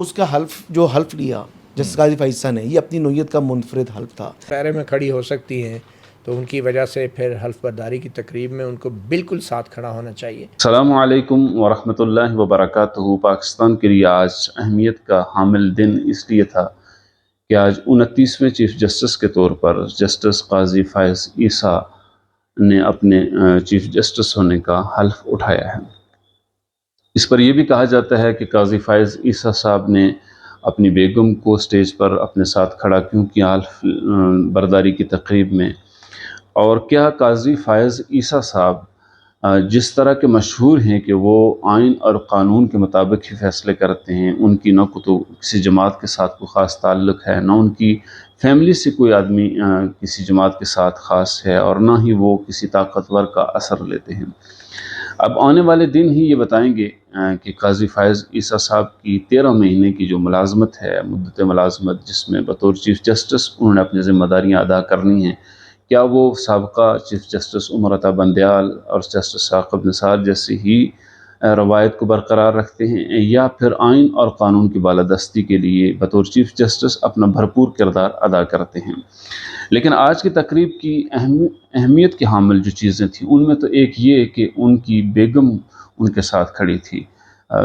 اس کا حلف جو حلف لیا جسٹس قاضی فائز عیسیٰ نے، یہ اپنی نوعیت کا منفرد حلف تھا. پیرے میں کھڑی ہو سکتی ہیں تو ان کی وجہ سے پھر حلف برداری کی تقریب میں ان کو بالکل ساتھ کھڑا ہونا چاہیے. السلام علیکم ورحمۃ اللہ وبرکاتہ. پاکستان کے لیے آج اہمیت کا حامل دن اس لیے تھا کہ آج 29ویں چیف جسٹس کے طور پر جسٹس قاضی فائز عیسیٰ نے اپنے چیف جسٹس ہونے کا حلف اٹھایا ہے. اس پر یہ بھی کہا جاتا ہے کہ قاضی فائز عیسیٰ صاحب نے اپنی بیگم کو سٹیج پر اپنے ساتھ کھڑا کیوں کیا حلف برداری کی تقریب میں، اور کیا قاضی فائز عیسیٰ صاحب جس طرح کے مشہور ہیں کہ وہ آئین اور قانون کے مطابق ہی فیصلے کرتے ہیں، ان کی نہ تو کسی جماعت کے ساتھ کوئی خاص تعلق ہے، نہ ان کی فیملی سے کوئی آدمی کسی جماعت کے ساتھ خاص ہے، اور نہ ہی وہ کسی طاقتور کا اثر لیتے ہیں. اب آنے والے دن ہی یہ بتائیں گے کہ قاضی فائز عیسیٰ صاحب کی 13 مہینے کی جو ملازمت ہے، مدت ملازمت جس میں بطور چیف جسٹس انہوں نے اپنی ذمہ داریاں ادا کرنی ہیں، کیا وہ سابقہ چیف جسٹس عمر عطا بندیال اور جسٹس ثاقب نثار جیسی ہی روایت کو برقرار رکھتے ہیں، یا پھر آئین اور قانون کی بالادستی کے لیے بطور چیف جسٹس اپنا بھرپور کردار ادا کرتے ہیں. لیکن آج کی تقریب کی اہمیت کے حامل جو چیزیں تھیں، ان میں تو ایک یہ کہ ان کی بیگم ان کے ساتھ کھڑی تھی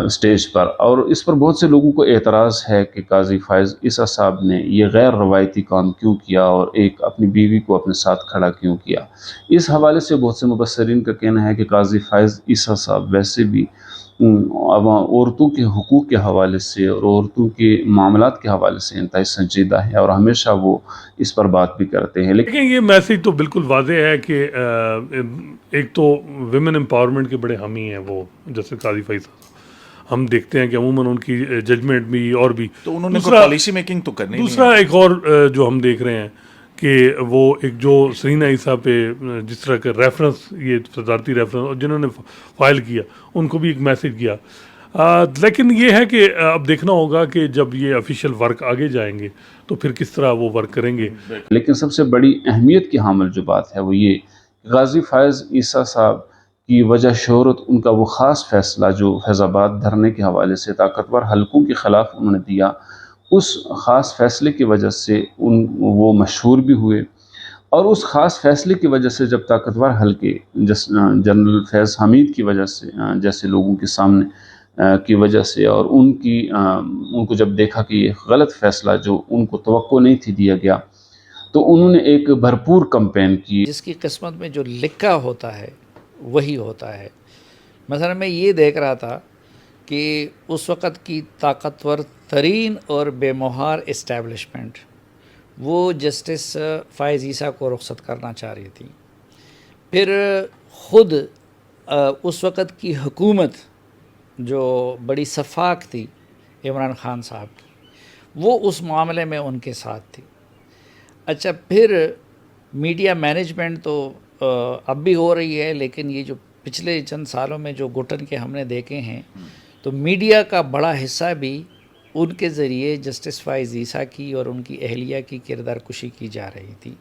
سٹیج پر، اور اس پر بہت سے لوگوں کو اعتراض ہے کہ قاضی فائز عیسیٰ صاحب نے یہ غیر روایتی کام کیوں کیا اور ایک اپنی بیوی کو اپنے ساتھ کھڑا کیوں کیا. اس حوالے سے بہت سے مبصرین کا کہنا ہے کہ قاضی فائز عیسیٰ صاحب ویسے بھی عورتوں کے حقوق کے حوالے سے اور عورتوں کے معاملات کے حوالے سے انتہائی سنجیدہ ہے، اور ہمیشہ وہ اس پر بات بھی کرتے ہیں. لیکن یہ میسیج تو بالکل واضح ہے کہ ایک تو ویمن امپاورمنٹ کے بڑے حامی ہیں وہ جیسے قاضی فائز صاحب. ہم دیکھتے ہیں کہ عموماً ان کی ججمنٹ بھی اور بھی تو انہوں نے پالیسی میکنگ تو کرنی. دوسرا ایک اور جو ہم دیکھ رہے ہیں کہ وہ ایک جو سرینا عیسیٰ پہ جس طرح کا ریفرنس، یہ صدارتی ریفرنس، اور جنہوں نے فائل کیا ان کو بھی ایک میسیج کیا. لیکن یہ ہے کہ اب دیکھنا ہوگا کہ جب یہ آفیشیل ورک آگے جائیں گے تو پھر کس طرح وہ ورک کریں گے. لیکن سب سے بڑی اہمیت کی حامل جو بات ہے وہ یہ کہ قاضی فائز عیسیٰ صاحب کی وجہ شہرت ان کا وہ خاص فیصلہ جو فیض آباد دھرنے کے حوالے سے طاقتور حلقوں کے خلاف انہوں نے دیا، اس خاص فیصلے کی وجہ سے وہ مشہور بھی ہوئے. اور اس خاص فیصلے کی وجہ سے جب طاقتور حلقے جنرل فیض حمید کی وجہ سے جیسے لوگوں کے سامنے کی وجہ سے، اور ان کو جب دیکھا کہ یہ غلط فیصلہ جو ان کو توقع نہیں تھی دیا گیا، تو انہوں نے ایک بھرپور کمپین کی. جس کی قسمت میں جو لکھا ہوتا ہے وہی ہوتا ہے. مثلا میں یہ دیکھ رہا تھا کہ اس وقت کی طاقتور ترین اور بے مہار اسٹیبلشمنٹ وہ جسٹس فائز عیسیٰ کو رخصت کرنا چاہ رہی تھی. پھر خود اس وقت کی حکومت جو بڑی شفاق تھی عمران خان صاحب کی، وہ اس معاملے میں ان کے ساتھ تھی. اچھا، پھر میڈیا مینجمنٹ تو اب بھی ہو رہی ہے، لیکن یہ جو پچھلے چند سالوں میں جو گھٹن کے ہم نے دیکھے ہیں، تو میڈیا کا بڑا حصہ بھی ان کے ذریعے جسٹس فائز عیسیٰ کی اور ان کی اہلیہ کی کردار کشی کی جا رہی تھی.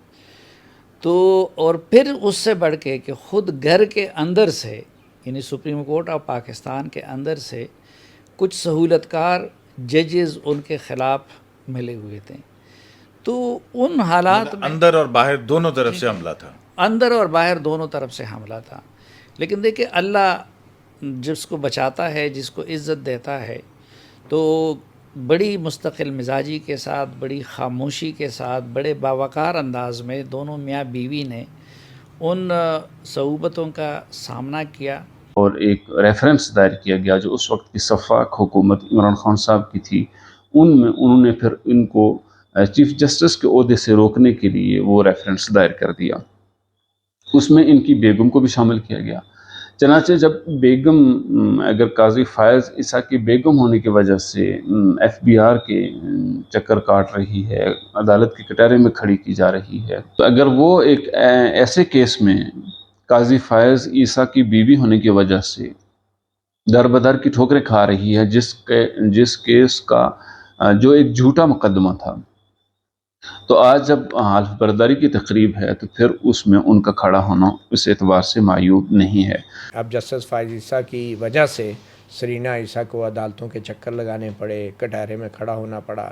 تو اور پھر اس سے بڑھ کے کہ خود گھر کے اندر سے، یعنی سپریم کورٹ آف پاکستان کے اندر سے کچھ سہولت کار ججز ان کے خلاف ملے ہوئے تھے. تو ان حالات میں اندر اور باہر دونوں طرف سے حملہ تھا. اندر اور باہر دونوں طرف سے حملہ تھا. لیکن دیکھیں، اللہ جس کو بچاتا ہے، جس کو عزت دیتا ہے، تو بڑی مستقل مزاجی کے ساتھ، بڑی خاموشی کے ساتھ، بڑے باوقار انداز میں دونوں میاں بیوی نے ان صعوبتوں کا سامنا کیا. اور ایک ریفرنس دائر کیا گیا جو اس وقت کی شفاق حکومت عمران خان صاحب کی تھی، ان میں انہوں نے پھر ان کو چیف جسٹس کے عہدے سے روکنے کے لیے وہ ریفرنس دائر کر دیا. اس میں ان کی بیگم کو بھی شامل کیا گیا. چنانچہ جب بیگم، اگر قاضی فائز عیسیٰ کی بیگم ہونے کی وجہ سے ایف بی آر کے چکر کاٹ رہی ہے، عدالت کے کٹہرے میں کھڑی کی جا رہی ہے، تو اگر وہ ایک ایسے کیس میں قاضی فائز عیسیٰ کی بیوی ہونے کی وجہ سے در بدر کی ٹھوکریں کھا رہی ہے، جس کیس کا جو ایک جھوٹا مقدمہ تھا، تو آج جب حلف برداری کی تقریب ہے تو پھر اس میں ان کا کھڑا ہونا اس اعتبار سے معیوب نہیں ہے. اب جسٹس فائز عیسیٰ کی وجہ سے سرینا عیسیٰ کو عدالتوں کے چکر لگانے پڑے، کٹہرے میں کھڑا ہونا پڑا.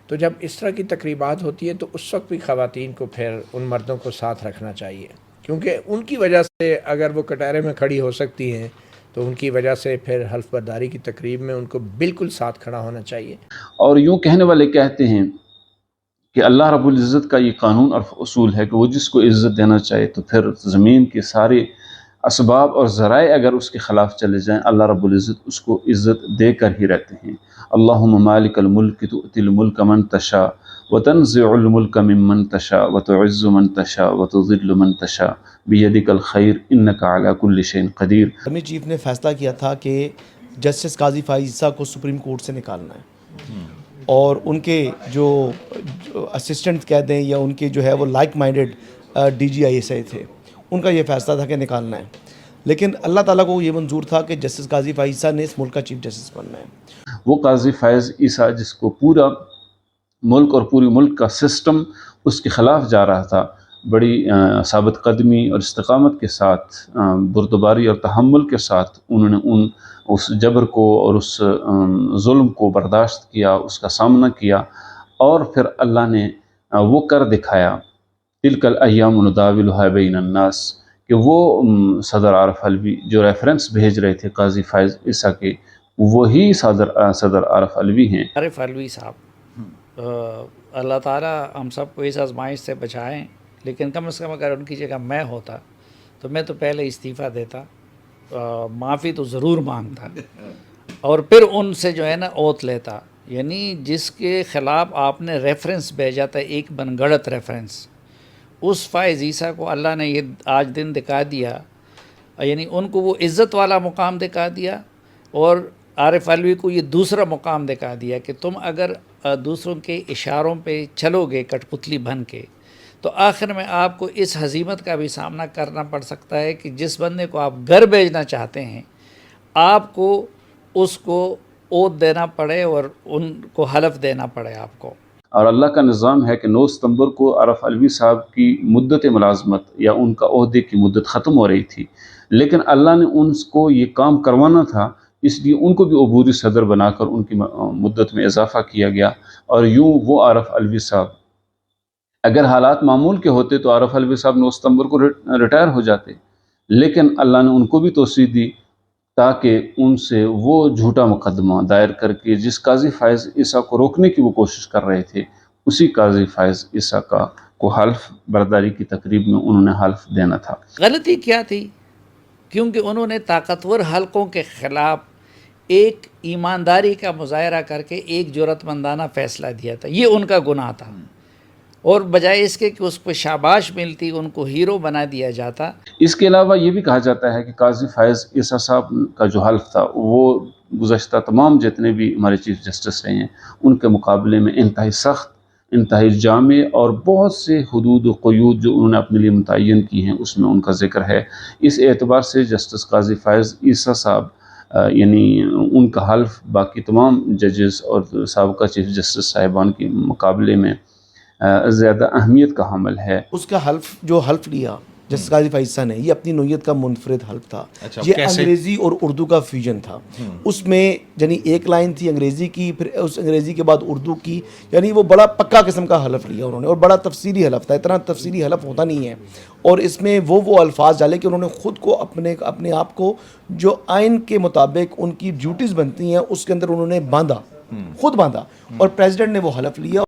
تو جب اس طرح کی تقریبات ہوتی ہے تو اس وقت بھی خواتین کو پھر ان مردوں کو ساتھ رکھنا چاہیے، کیونکہ ان کی وجہ سے اگر وہ کٹہرے میں کھڑی ہو سکتی ہیں تو ان کی وجہ سے پھر حلف برداری کی تقریب میں ان کو بالکل ساتھ کھڑا ہونا چاہیے. اور یوں کہنے والے کہتے ہیں کہ اللہ رب العزت کا یہ قانون اور اصول ہے کہ وہ جس کو عزت دینا چاہے تو پھر زمین کے سارے اسباب اور ذرائع اگر اس کے خلاف چلے جائیں اللہ رب العزت اس کو عزت دے کر ہی رہتے ہیں. اللہم مالک الملک تؤتی الملک من تشاء وتنزع الملک ممن تشاء وتعز من تشاء وتذل من تشاء بیدک الخیر انک علی کل شیء قدیر. آرمی چیف نے فیصلہ کیا تھا کہ جسٹس قاضی فائز عیسیٰ کو سپریم کورٹ سے نکالنا ہے، اور ان کے جو اسسٹنٹ کہہ دیں یا ان کے جو ہے وہ like minded D G I S I تھے، ان کا یہ فیصلہ تھا کہ نکالنا ہے. لیکن اللہ تعالیٰ کو یہ منظور تھا کہ جسٹس قاضی فائز عیسیٰ نے اس ملک کا چیف جسٹس بننا ہے. وہ قاضی فائز عیسیٰ جس کو پورا ملک اور پوری ملک کا سسٹم اس کے خلاف جا رہا تھا، بڑی ثابت قدمی اور استقامت کے ساتھ، بردباری اور تحمل کے ساتھ انہوں نے اس جبر کو اور اس ظلم کو برداشت کیا، اس کا سامنا کیا، اور پھر اللہ نے وہ کر دکھایا. تلک الایام نداولها بین الناس، کہ وہ صدر عارف علوی جو ریفرنس بھیج رہے تھے قاضی فائز عیسیٰ کے، وہی صدر عارف علوی ہیں. عارف علوی صاحب، اللہ تعالیٰ ہم سب کو اس آزمائش سے بچائیں، لیکن کم از کم اگر ان کی جگہ میں ہوتا تو میں تو پہلے استعفیٰ دیتا، معافی تو ضرور مانگتا، اور پھر ان سے جو ہے نا اوتھ لیتا. یعنی جس کے خلاف آپ نے ریفرنس بھیجا تھا، ایک من گڑت ریفرنس، اس فائز عیسیٰ کو اللہ نے یہ آج دن دکھا دیا، یعنی ان کو وہ عزت والا مقام دکھا دیا، اور عارف علوی کو یہ دوسرا مقام دکھا دیا کہ تم اگر دوسروں کے اشاروں پہ چلو گے کٹ پتلی بن کے تو آخر میں آپ کو اس ہزیمت کا بھی سامنا کرنا پڑ سکتا ہے کہ جس بندے کو آپ گھر بھیجنا چاہتے ہیں آپ کو اس کو اوتھ دینا پڑے اور ان کو حلف دینا پڑے آپ کو. اور اللہ کا نظام ہے کہ 9 ستمبر کو عارف علوی صاحب کی مدت ملازمت یا ان کا عہدے کی مدت ختم ہو رہی تھی، لیکن اللہ نے ان کو یہ کام کروانا تھا، اس لیے ان کو بھی عبوری صدر بنا کر ان کی مدت میں اضافہ کیا گیا. اور یوں وہ عارف علوی صاحب، اگر حالات معمول کے ہوتے تو عارف علوی صاحب 9 ستمبر کو ریٹائر ہو جاتے، لیکن اللہ نے ان کو بھی توسیع دی تاکہ ان سے وہ جھوٹا مقدمہ دائر کر کے جس قاضی فائز عیسیٰ کو روکنے کی وہ کوشش کر رہے تھے، اسی قاضی فائز عیسیٰ کو حلف برداری کی تقریب میں انہوں نے حلف دینا تھا. غلطی کیا تھی؟ کیونکہ انہوں نے طاقتور حلقوں کے خلاف ایک ایمانداری کا مظاہرہ کر کے ایک جرأت مندانہ فیصلہ دیا تھا، یہ ان کا گناہ تھا، اور بجائے اس کے کہ اس کو شاباش ملتی ان کو ہیرو بنا دیا جاتا. اس کے علاوہ یہ بھی کہا جاتا ہے کہ قاضی فائز عیسیٰ صاحب کا جو حلف تھا وہ گزشتہ تمام جتنے بھی ہمارے چیف جسٹس رہے ہیں ان کے مقابلے میں انتہائی سخت، انتہائی جامع اور بہت سے حدود و قیود جو انہوں نے اپنے لیے متعین کی ہیں اس میں ان کا ذکر ہے. اس اعتبار سے جسٹس قاضی فائز عیسیٰ صاحب یعنی ان کا حلف باقی تمام ججز اور سابقہ چیف جسٹس صاحبان کے مقابلے میں زیادہ اہمیت کا حامل ہے. اس کا جو حلف لیا جسٹس قاضی فائز عیسیٰ نے، یہ اپنی نوعیت کا منفرد حلف تھا. اچھا، یہ کیسے؟ انگریزی اور اردو کا فیوژن تھا. اس میں یعنی ایک لائن تھی انگریزی کی، پھر اس انگریزی کے بعد اردو کی، یعنی وہ بڑا پکا قسم کا حلف لیا انہوں نے، اور بڑا تفصیلی حلف تھا. اتنا تفصیلی حلف ہوتا نہیں ہے، اور اس میں وہ الفاظ ڈالے کہ انہوں نے خود کو اپنے آپ کو جو آئین کے مطابق ان کی ڈیوٹیز بنتی ہیں اس کے اندر انہوں نے باندھا، خود باندھا، اور پریزیڈنٹ نے وہ حلف لیا.